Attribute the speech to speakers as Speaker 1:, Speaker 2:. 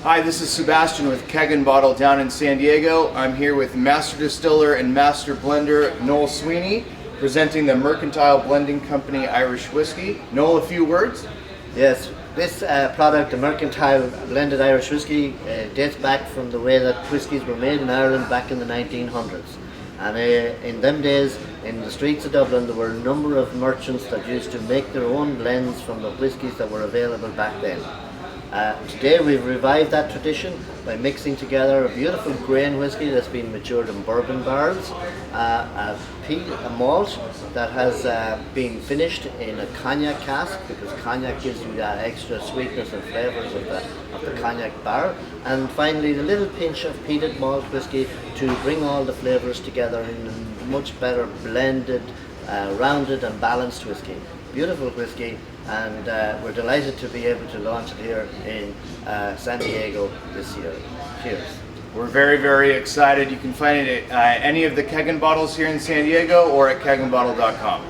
Speaker 1: Hi, this is Sebastian with Keg and Bottle down in San Diego. I'm here with Master Distiller and Master Blender Noel Sweeney, presenting the Mercantile Blending Company Irish Whiskey. Noel, a few words?
Speaker 2: Yes, this product, the Mercantile blended Irish whiskey, dates back from the way that whiskies were made in Ireland back in the 1900s. And in them days, in the streets of Dublin, there were a number of merchants that used to make their own blends from the whiskies that were available back then. Today we've revived that tradition by mixing together a beautiful grain whiskey that's been matured in bourbon barrels, a malt that has been finished in a cognac cask, because cognac gives you that extra sweetness and flavours of the cognac barrel, and finally a little pinch of peated malt whiskey to bring all the flavours together in a much better blended, rounded and balanced whiskey. Beautiful whiskey, and we're delighted to be able to launch it here in San Diego this year. Cheers.
Speaker 1: We're very, very excited. You can find it at any of the Keg and Bottles here in San Diego or at kegandbottle.com.